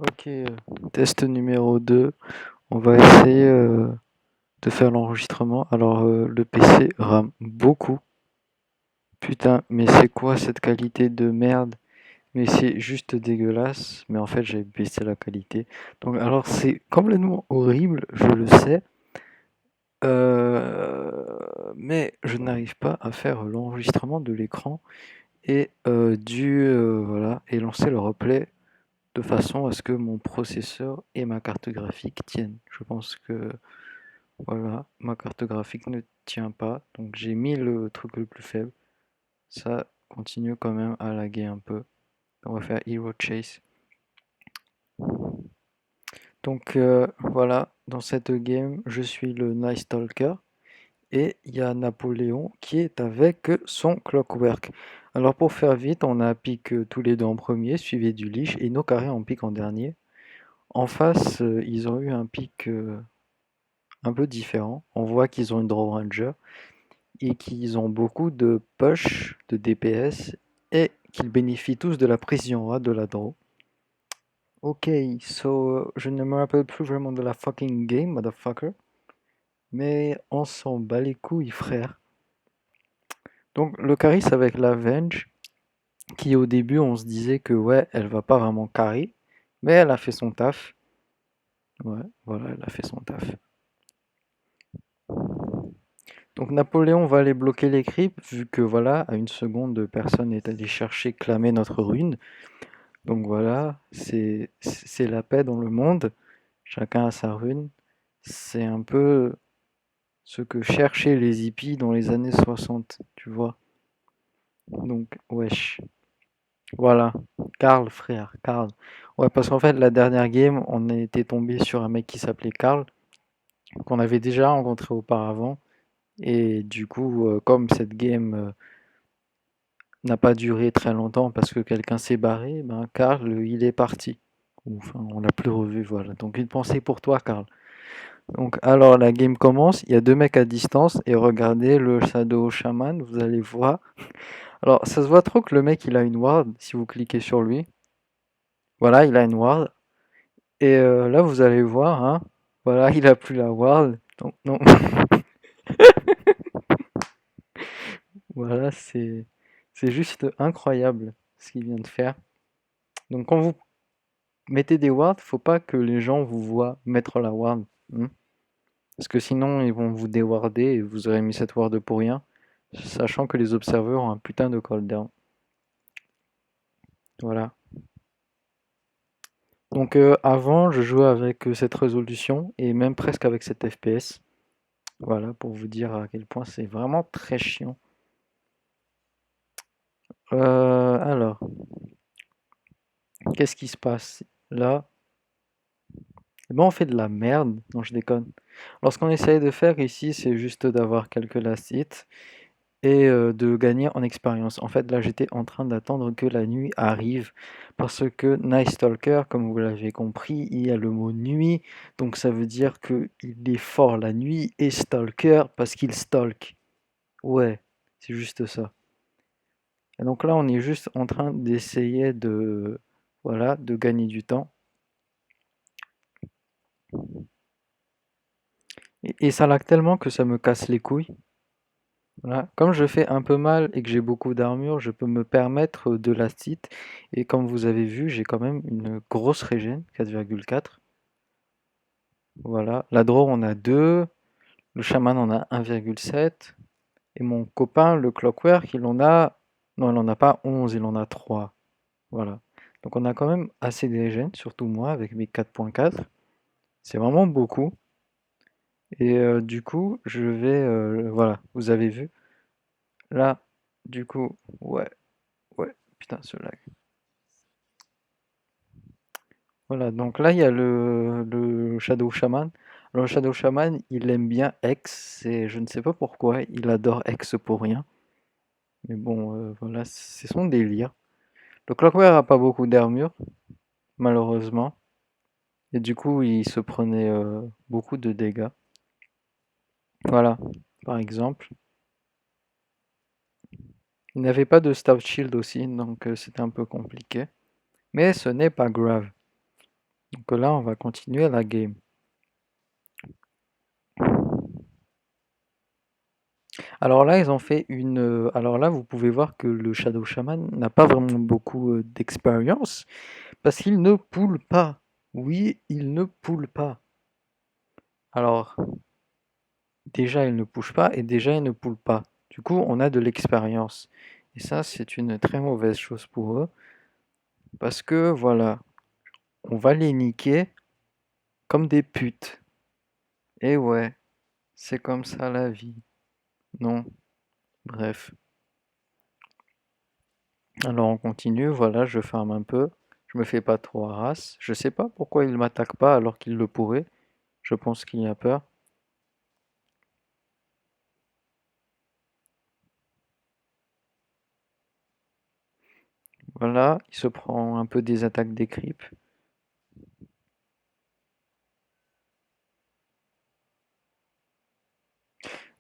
Ok, test numéro 2. On va essayer de faire l'enregistrement. Alors, le PC rame beaucoup. Putain, mais c'est quoi cette qualité de merde? Mais c'est juste dégueulasse. Mais en fait, j'ai baissé la qualité. Donc, alors, c'est complètement horrible, je le sais. Mais je n'arrive pas à faire l'enregistrement de l'écran et voilà, et lancer le replay de façon à ce que mon processeur et ma carte graphique tiennent. Je pense que voilà, ma carte graphique ne tient pas, donc j'ai mis le truc le plus faible. Ça continue quand même à laguer un peu. On va faire Hero Chase. Donc voilà, dans cette game, je suis le Night Stalker et il y a Napoléon qui est avec son Clockwork. Alors pour faire vite, on a pique tous les deux en premier, suivi du Lich, et nos carrés en pique en dernier. En face, ils ont eu un pic un peu différent. On voit qu'ils ont une Draw Ranger et qu'ils ont beaucoup de push, de DPS et qu'ils bénéficient tous de la précision A de la draw. Ok, je ne me rappelle plus vraiment de la fucking game, motherfucker. Mais on s'en bat les couilles, frère. Donc le Caris avec la Venge, qui au début on se disait que ouais, elle va pas vraiment carry, mais elle a fait son taf. Ouais, voilà, elle a fait son taf. Donc Napoléon va aller bloquer les creeps, vu que voilà, à une seconde, personne est allé chercher clamer notre rune. Donc voilà, c'est la paix dans le monde, chacun a sa rune. C'est un peu ce que cherchaient les hippies dans les années 60, tu vois. Donc, wesh. Voilà, Karl, frère, Karl. Ouais, parce qu'en fait, la dernière game, on était tombé sur un mec qui s'appelait Karl, qu'on avait déjà rencontré auparavant. Et du coup, comme cette game n'a pas duré très longtemps parce que quelqu'un s'est barré, ben Karl, il est parti. Enfin, on l'a plus revu, voilà. Donc une pensée pour toi, Karl. Donc alors la game commence, il y a deux mecs à distance et regardez le Shadow Shaman, vous allez voir. Alors ça se voit trop que le mec il a une ward si vous cliquez sur lui. Voilà, il a une ward. Et là vous allez voir, hein. Voilà, il a plus la ward. Donc non, voilà, c'est juste incroyable ce qu'il vient de faire. Donc quand vous mettez des wards, faut pas que les gens vous voient mettre la ward, hein. Parce que sinon, ils vont vous déwarder et vous aurez mis cette ward pour rien, sachant que les observeurs ont un putain de cooldown. Voilà. Donc avant, je jouais avec cette résolution et même presque avec cette FPS. Voilà, pour vous dire à quel point c'est vraiment très chiant. Alors, qu'est-ce qui se passe là? Eh ben, on fait de la merde. Non, je déconne. Alors, ce qu'on essaye de faire ici, c'est juste d'avoir quelques last hits et de gagner en expérience. En fait, là, j'étais en train d'attendre que la nuit arrive parce que Night Stalker, comme vous l'avez compris, il y a le mot nuit, donc ça veut dire que il est fort la nuit et Stalker parce qu'il stalk. Ouais, c'est juste ça. Et donc là, on est juste en train d'essayer de, voilà, de gagner du temps. Et ça lag tellement que ça me casse les couilles. Voilà. Comme je fais un peu mal et que j'ai beaucoup d'armure, je peux me permettre de la cite. Et comme vous avez vu, j'ai quand même une grosse régène, 4,4. Voilà. La draw, on a 2. Le chaman en a 1,7. Et mon copain, le clockwork, il en a... Non, il en a pas 11, il en a 3. Voilà. Donc on a quand même assez de régène, surtout moi, avec mes 4,4. C'est vraiment beaucoup. Et du coup, je vais... voilà, vous avez vu. Là, du coup, ouais, ouais, putain, ce lag. Voilà, donc là, il y a le Shadow Shaman. Alors, le Shadow Shaman, il aime bien X, et je ne sais pas pourquoi, il adore X pour rien. Mais bon, voilà, c'est son délire. Le Clockwork a pas beaucoup d'armure, malheureusement. Et du coup, il se prenait beaucoup de dégâts. Voilà, par exemple. Il n'avait pas de Stout Shield aussi, donc c'était un peu compliqué. Mais ce n'est pas grave. Donc là, on va continuer la game. Alors là, ils ont fait une. Alors là, vous pouvez voir que le Shadow Shaman n'a pas vraiment beaucoup d'expérience parce qu'il ne poule pas. Oui, il ne poule pas. Alors, déjà, il ne push pas et déjà, il ne pull pas. Du coup, on a de l'expérience. Et ça, c'est une très mauvaise chose pour eux parce que voilà, on va les niquer comme des putes. Et ouais, c'est comme ça la vie. Non, bref. Alors on continue, voilà, je farme un peu. Je me fais pas trop harass. Je sais pas pourquoi il m'attaque pas alors qu'il le pourrait. Je pense qu'il a peur. Voilà, il se prend un peu des attaques des creeps.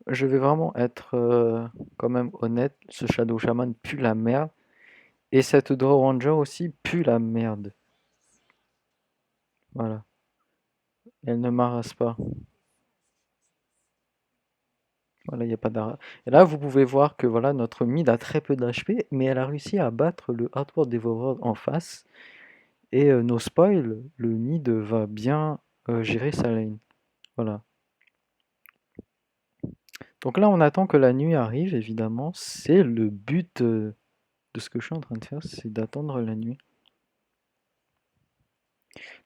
Je vais vraiment être quand même honnête, ce Shadow Shaman pue la merde. Et cette Draw Ranger aussi pue la merde. Voilà, elle ne m'arrase pas. Voilà, il n'y a pas d'arrêt. Et là, vous pouvez voir que voilà, notre mid a très peu d'HP, mais elle a réussi à battre le Hardcore Devourer en face. Et no spoil, le mid va bien gérer sa lane. Voilà. Donc là, on attend que la nuit arrive, évidemment. C'est le but de ce que je suis en train de faire, c'est d'attendre la nuit.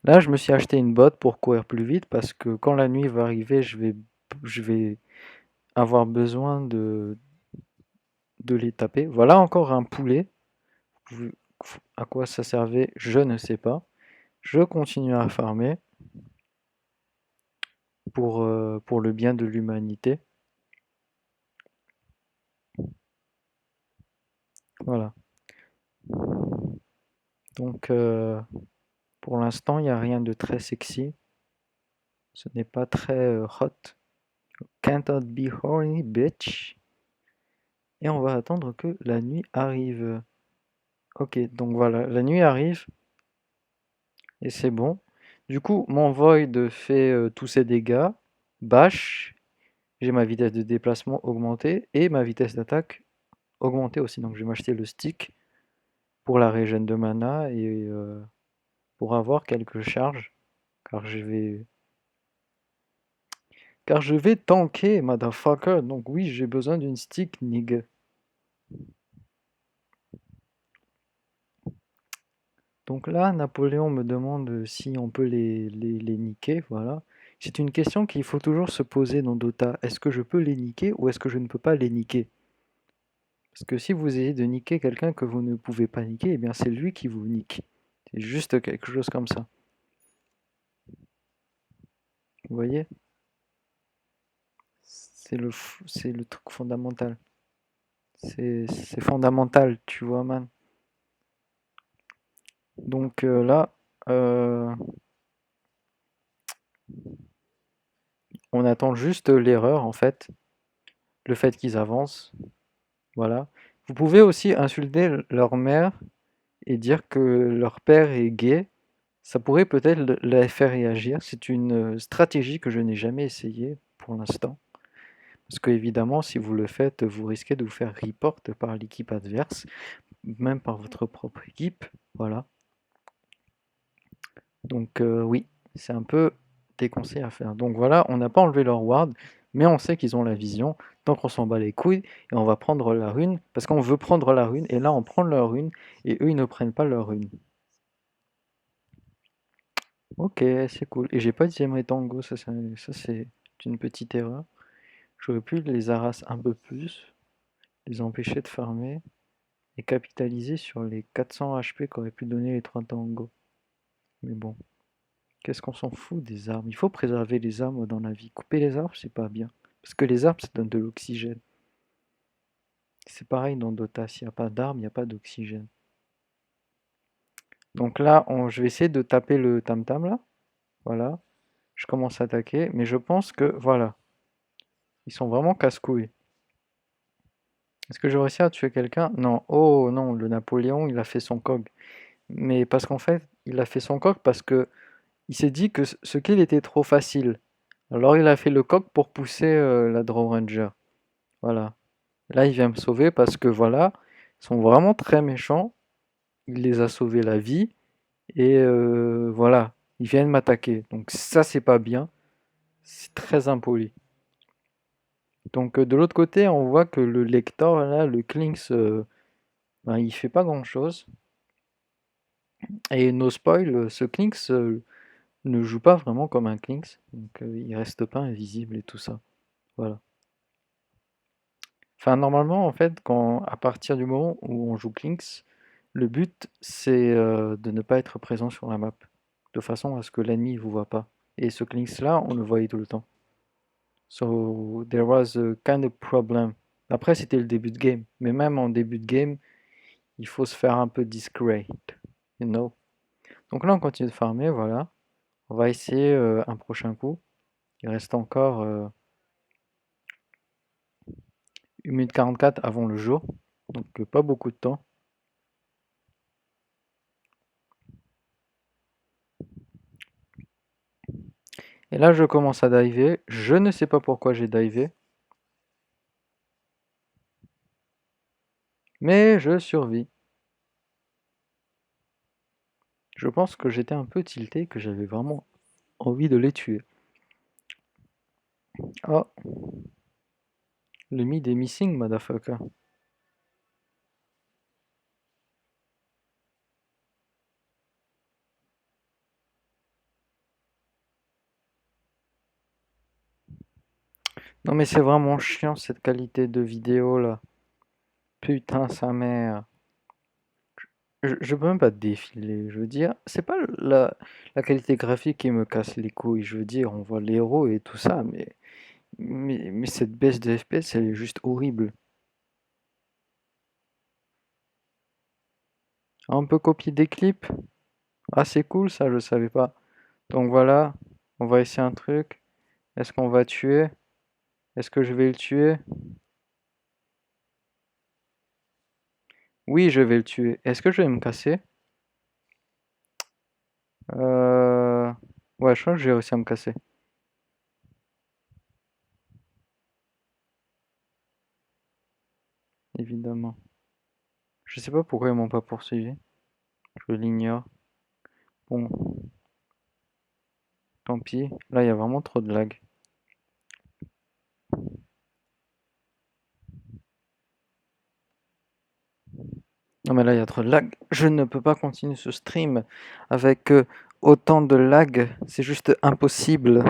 Là, je me suis acheté une botte pour courir plus vite parce que quand la nuit va arriver, je vais avoir besoin de les taper. Voilà encore un poulet. À quoi ça servait, je ne sais pas. Je continue à farmer pour le bien de l'humanité. Voilà. Donc, pour l'instant, il n'y a rien de très sexy. Ce n'est pas très hot. Can't not be horny, bitch. Et on va attendre que la nuit arrive. Ok, donc voilà, la nuit arrive et c'est bon. Du coup, mon Void fait tous ses dégâts. Bash, j'ai ma vitesse de déplacement augmentée et ma vitesse d'attaque augmentée aussi. Donc je vais m'acheter le stick pour la régène de mana et pour avoir quelques charges. Car je vais tanker, motherfucker. Donc oui, j'ai besoin d'une stick, nigga. Donc là, Napoléon me demande si on peut les niquer, voilà. C'est une question qu'il faut toujours se poser dans Dota. Est-ce que je peux les niquer ou est-ce que je ne peux pas les niquer? Parce que si vous essayez de niquer quelqu'un que vous ne pouvez pas niquer, eh bien c'est lui qui vous nique. C'est juste quelque chose comme ça. Vous voyez? C'est le truc fondamental. C'est fondamental, tu vois, man. Donc là, euh, on attend juste l'erreur, en fait. Le fait qu'ils avancent. Voilà. Vous pouvez aussi insulter leur mère et dire que leur père est gay. Ça pourrait peut-être la faire réagir. C'est une stratégie que je n'ai jamais essayée pour l'instant. Parce que évidemment, si vous le faites, vous risquez de vous faire report par l'équipe adverse, même par votre propre équipe. Voilà. Donc oui, c'est un peu des conseils à faire. Donc voilà, on n'a pas enlevé leur ward, mais on sait qu'ils ont la vision. Donc on s'en bat les couilles et on va prendre la rune, parce qu'on veut prendre la rune, et là on prend leur rune, et eux ils ne prennent pas leur rune. Ok, c'est cool. Et j'ai pas dit j'aimerais tango, ça c'est une petite erreur. J'aurais pu les harasser un peu plus, les empêcher de farmer, et capitaliser sur les 400 HP qu'auraient pu donner les 3 tangos. Mais bon. Qu'est-ce qu'on s'en fout des arbres? Il faut préserver les arbres dans la vie. Couper les arbres, c'est pas bien. Parce que les arbres, ça donne de l'oxygène. C'est pareil dans Dota. S'il n'y a pas d'arbres, il n'y a pas d'oxygène. Donc là, je vais essayer de taper le tam-tam là. Voilà. Je commence à attaquer. Mais je pense que, voilà. Ils sont vraiment casse-couilles. Est-ce que je vais réussir à tuer quelqu'un? Non. Oh non, le Napoléon, il a fait son cog. Mais parce qu'en fait, il a fait son coq parce que il s'est dit que ce kill était trop facile. Alors il a fait le coq pour pousser la Draw Ranger. Voilà. Là, il vient me sauver parce que voilà, ils sont vraiment très méchants. Il les a sauvés la vie. Et voilà, ils viennent m'attaquer. Donc ça, c'est pas bien. C'est très impoli. Donc de l'autre côté, on voit que le lecteur, là, le Klinks, ben, il fait pas grand-chose. Et no spoil, ce Klinks ne joue pas vraiment comme un Klinks. Donc il reste pas invisible et tout ça. Voilà. Enfin, normalement, en fait, à partir du moment où on joue Klinks, le but, c'est de ne pas être présent sur la map, de façon à ce que l'ennemi ne vous voit pas. Et ce Klinks-là, on le voyait tout le temps. So, there was a kind of problem. Après, c'était le début de game. Mais même en début de game, il faut se faire un peu discret, you know. Donc là, on continue de farmer, voilà. On va essayer un prochain coup. Il reste encore 1 minute 44 avant le jour. Donc pas beaucoup de temps. Et là, je commence à diver. Je ne sais pas pourquoi j'ai divé. Mais je survis. Je pense que j'étais un peu tilté, que j'avais vraiment envie de les tuer. Oh, le mid est missing, motherfucker. Non mais c'est vraiment chiant cette qualité de vidéo là. Putain sa mère. Je peux même pas défiler, je veux dire, c'est pas la qualité graphique qui me casse les couilles, je veux dire, on voit les héros et tout ça, mais cette baisse de FPS, elle est juste horrible. On peut copier des clips? Ah c'est cool ça, je savais pas. Donc voilà, on va essayer un truc. Est-ce qu'on va tuer? Est-ce que je vais le tuer? Oui, je vais le tuer. Est-ce que je vais me casser? Euh... Ouais, je crois que j'ai réussi à me casser. Évidemment. Je sais pas pourquoi ils m'ont pas poursuivi. Je l'ignore. Bon, tant pis. Là, il y a vraiment trop de lag. Non mais là, il y a trop de lag. Je ne peux pas continuer ce stream avec autant de lag. C'est juste impossible.